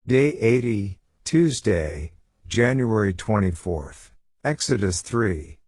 Day 80, Tuesday, January 24th. Exodus 3.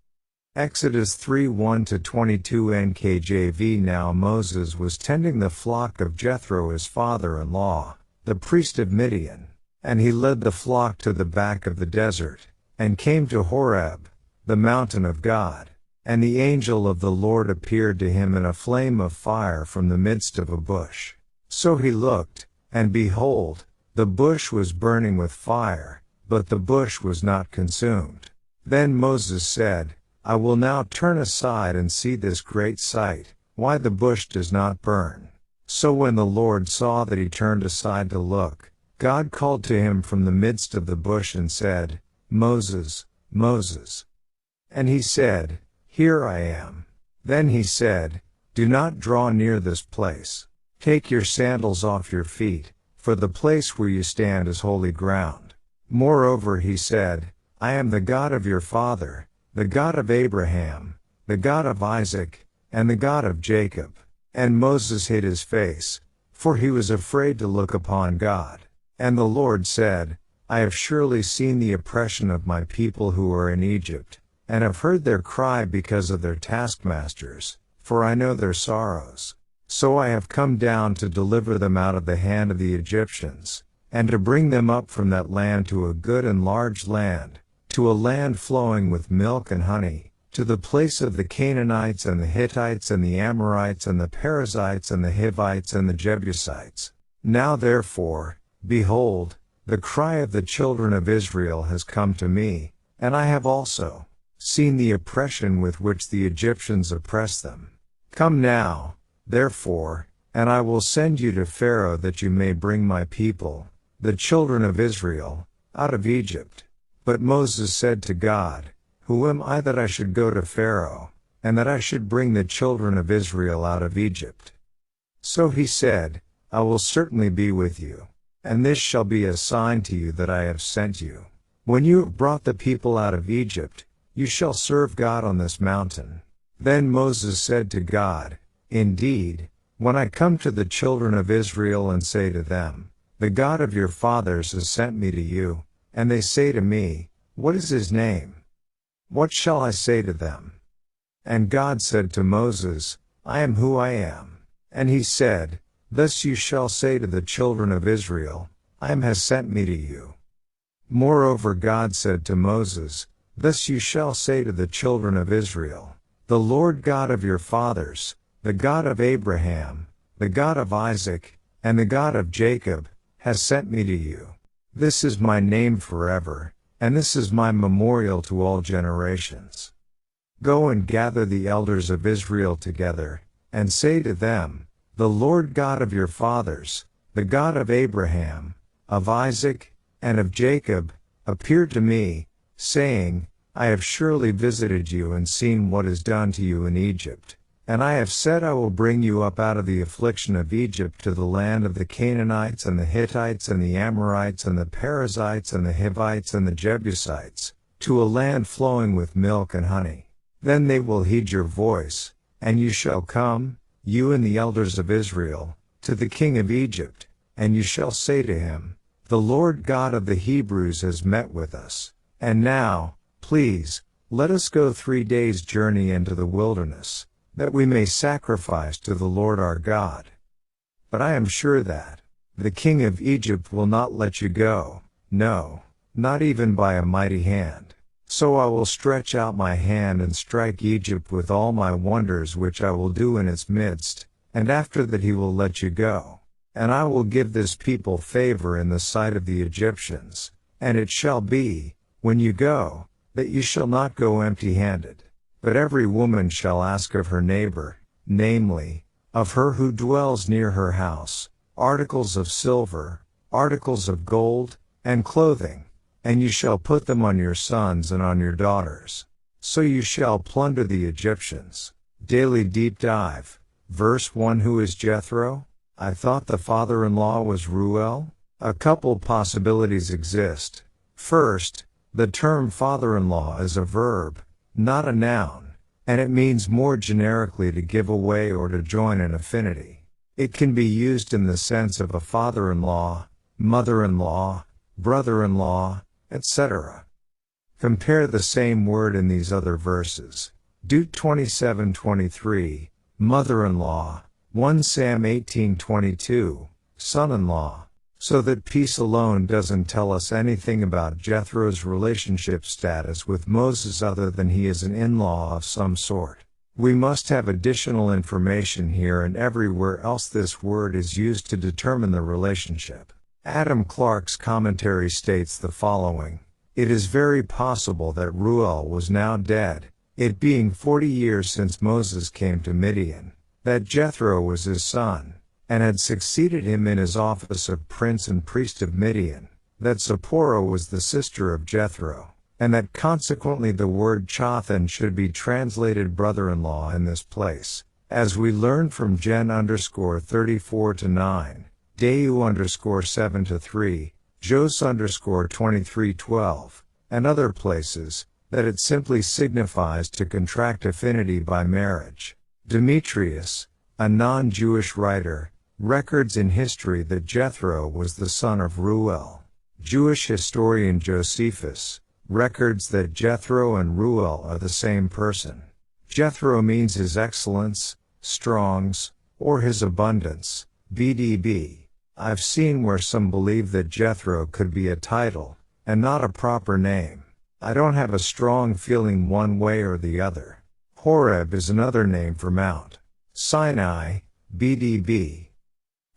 Exodus 3:1-22 NKJV. Now Moses was tending the flock of Jethro his father-in-law, the priest of Midian, and he led the flock to the back of the desert, and came to Horeb, the mountain of God. And the angel of the Lord appeared to him in a flame of fire from the midst of a bush. So he looked, and behold, the bush was burning with fire, but the bush was not consumed. Then Moses said, I will now turn aside and see this great sight, why the bush does not burn. So when the Lord saw that he turned aside to look, God called to him from the midst of the bush and said, Moses, Moses. And he said, Here I am. Then he said, Do not draw near this place. Take your sandals off your feet, for the place where you stand is holy ground. Moreover he said, I am the God of your father, the God of Abraham, the God of Isaac, and the God of Jacob. And Moses hid his face, for he was afraid to look upon God. And the Lord said, I have surely seen the oppression of my people who are in Egypt, and have heard their cry because of their taskmasters, for I know their sorrows. So I have come down to deliver them out of the hand of the Egyptians, and to bring them up from that land to a good and large land, to a land flowing with milk and honey, to the place of the Canaanites and the Hittites and the Amorites and the Perizzites and the Hivites and the Jebusites. Now therefore, behold, the cry of the children of Israel has come to me, and I have also seen the oppression with which the Egyptians oppress them. Come now, therefore, and I will send you to Pharaoh that you may bring my people, the children of Israel, out of Egypt. But Moses said to God, Who am I that I should go to Pharaoh, and that I should bring the children of Israel out of Egypt? So he said, I will certainly be with you, and this shall be a sign to you that I have sent you. When you have brought the people out of Egypt, you shall serve God on this mountain. Then Moses said to God, Indeed, when I come to the children of Israel and say to them, The God of your fathers has sent me to you, and they say to me, What is his name? What shall I say to them? And God said to Moses, I am who I am. And he said, Thus you shall say to the children of Israel, I am has sent me to you. Moreover God said to Moses, Thus you shall say to the children of Israel, The Lord God of your fathers, the God of Abraham, the God of Isaac, and the God of Jacob, has sent me to you. This is my name forever, and this is my memorial to all generations. Go and gather the elders of Israel together, and say to them, The Lord God of your fathers, the God of Abraham, of Isaac, and of Jacob, appeared to me, saying, I have surely visited you and seen what is done to you in Egypt. And I have said I will bring you up out of the affliction of Egypt to the land of the Canaanites and the Hittites and the Amorites and the Perizzites and the Hivites and the Jebusites, to a land flowing with milk and honey. Then they will heed your voice, and you shall come, you and the elders of Israel, to the king of Egypt, and you shall say to him, The Lord God of the Hebrews has met with us. And now, please, let us go 3 days' journey into the wilderness, that we may sacrifice to the Lord our God. But I am sure that the king of Egypt will not let you go, no, not even by a mighty hand. So I will stretch out my hand and strike Egypt with all my wonders which I will do in its midst, and after that he will let you go. And I will give this people favor in the sight of the Egyptians, and it shall be, when you go, that you shall not go empty-handed. But every woman shall ask of her neighbor, namely, of her who dwells near her house, articles of silver, articles of gold, and clothing, and you shall put them on your sons and on your daughters. So you shall plunder the Egyptians. Daily Deep Dive. Verse 1 Who is Jethro? I thought the father-in-law was Reuel? A couple possibilities exist. First, the term father-in-law is a verb, not a noun, and it means more generically to give away or to join an affinity. It can be used in the sense of a father-in-law, mother-in-law, brother-in-law, etc. Compare the same word in these other verses. Deut 27:23, mother-in-law, 1 Sam 18:22, son-in-law. So that piece alone doesn't tell us anything about Jethro's relationship status with Moses other than he is an in-law of some sort. We must have additional information here and everywhere else this word is used to determine the relationship. Adam Clarke's commentary states the following: it is very possible that Reuel was now dead, it being 40 years since Moses came to Midian, that Jethro was his son, and had succeeded him in his office of prince and priest of Midian, that Zipporah was the sister of Jethro, and that consequently the word Chothan should be translated brother-in-law in this place, as we learn from Gen_34-9, Deu_7-3, Jos_23:12, and other places, that it simply signifies to contract affinity by marriage. Demetrius, a non-Jewish writer, records in history that Jethro was the son of Reuel. Jewish historian Josephus records that Jethro and Reuel are the same person. Jethro means his excellence, Strong's, or his abundance, BDB. I've seen where some believe that Jethro could be a title, and not a proper name. I don't have a strong feeling one way or the other. Horeb is another name for Mount Sinai, BDB.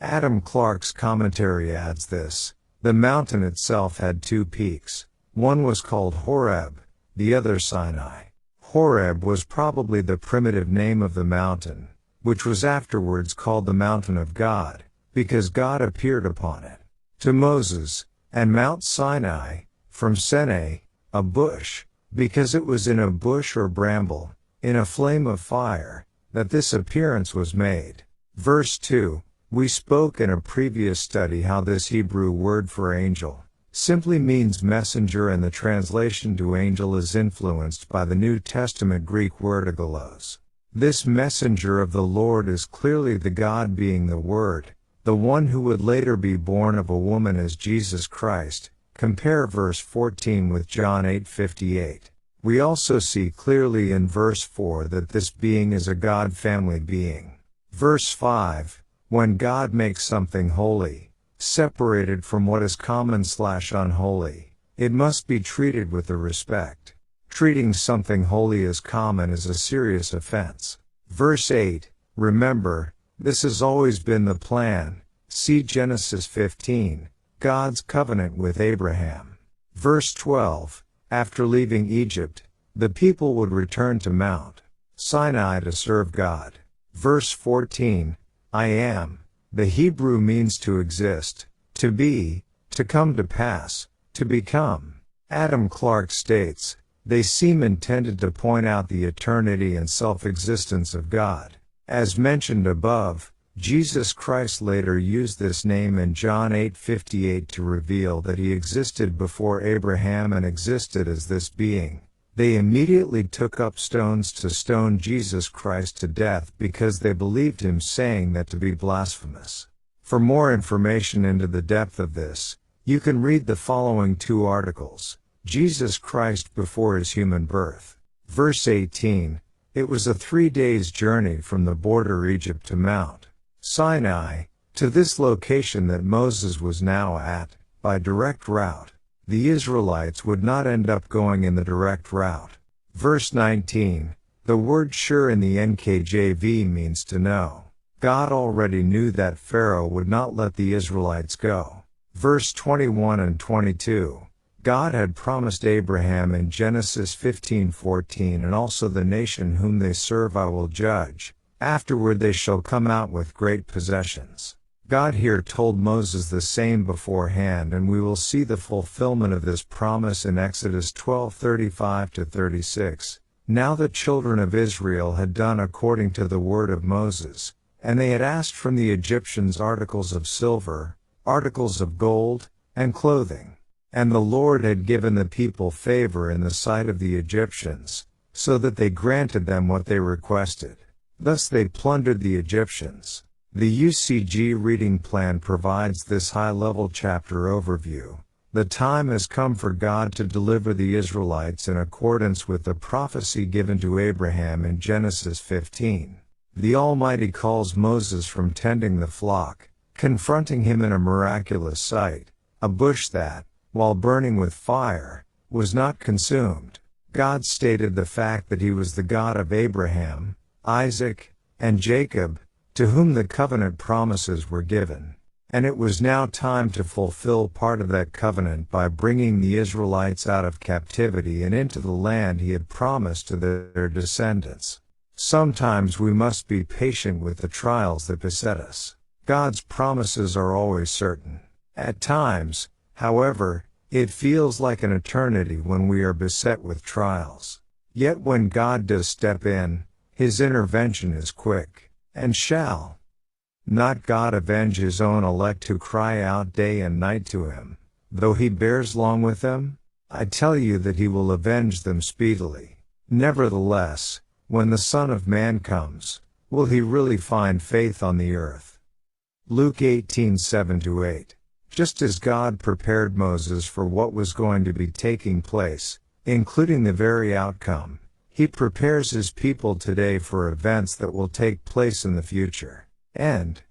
Adam Clarke's commentary adds this: the mountain itself had two peaks. One was called Horeb, the other Sinai. Horeb was probably the primitive name of the mountain, which was afterwards called the mountain of God, because God appeared upon it to Moses, and Mount Sinai, from Sene, a bush, because it was in a bush or bramble, in a flame of fire, that this appearance was made. Verse 2. We spoke in a previous study how this Hebrew word for angel simply means messenger, and the translation to angel is influenced by the New Testament Greek word agolos. This messenger of the Lord is clearly the God being the Word, the one who would later be born of a woman as Jesus Christ. Compare verse 14 with John 8:58. We also see clearly in verse 4 that this being is a God family being. Verse 5. When God makes something holy, separated from what is common/unholy, it must be treated with the respect. Treating something holy as common is a serious offense. Verse 8, remember, this has always been the plan. See Genesis 15, God's covenant with Abraham. Verse 12, after leaving Egypt, the people would return to Mount Sinai to serve God. Verse 14, I am. The Hebrew means to exist, to be, to come to pass, to become. Adam Clarke states, they seem intended to point out the eternity and self-existence of God. As mentioned above, Jesus Christ later used this name in John 8:58 to reveal that he existed before Abraham and existed as this being. They immediately took up stones to stone Jesus Christ to death because they believed him saying that to be blasphemous. For more information into the depth of this, you can read the following two articles: Jesus Christ before his human birth. Verse 18, it was a 3 days journey from the border Egypt to Mount Sinai, to this location that Moses was now at, by direct route. The Israelites would not end up going in the direct route. Verse 19, the word sure in the NKJV means to know. God already knew that Pharaoh would not let the Israelites go. Verse 21 and 22, God had promised Abraham in Genesis 15:14, and also the nation whom they serve I will judge. Afterward they shall come out with great possessions. God here told Moses the same beforehand, and we will see the fulfillment of this promise in Exodus 12:35-36. Now the children of Israel had done according to the word of Moses, and they had asked from the Egyptians articles of silver, articles of gold, and clothing. And the Lord had given the people favor in the sight of the Egyptians, so that they granted them what they requested. Thus they plundered the Egyptians. The UCG reading plan provides this high-level chapter overview. The time has come for God to deliver the Israelites in accordance with the prophecy given to Abraham in Genesis 15. The Almighty calls Moses from tending the flock, confronting him in a miraculous sight, a bush that, while burning with fire, was not consumed. God stated the fact that he was the God of Abraham, Isaac, and Jacob, to whom the covenant promises were given. And it was now time to fulfill part of that covenant by bringing the Israelites out of captivity and into the land he had promised to their descendants. Sometimes we must be patient with the trials that beset us. God's promises are always certain. At times, however, it feels like an eternity when we are beset with trials. Yet when God does step in, his intervention is quick. And shall not God avenge his own elect who cry out day and night to him, though he bears long with them? I tell you that he will avenge them speedily. Nevertheless, when the Son of Man comes, will he really find faith on the earth? Luke 18:7-8. Just as God prepared Moses for what was going to be taking place, including the very outcome, he prepares his people today for events that will take place in the future. And,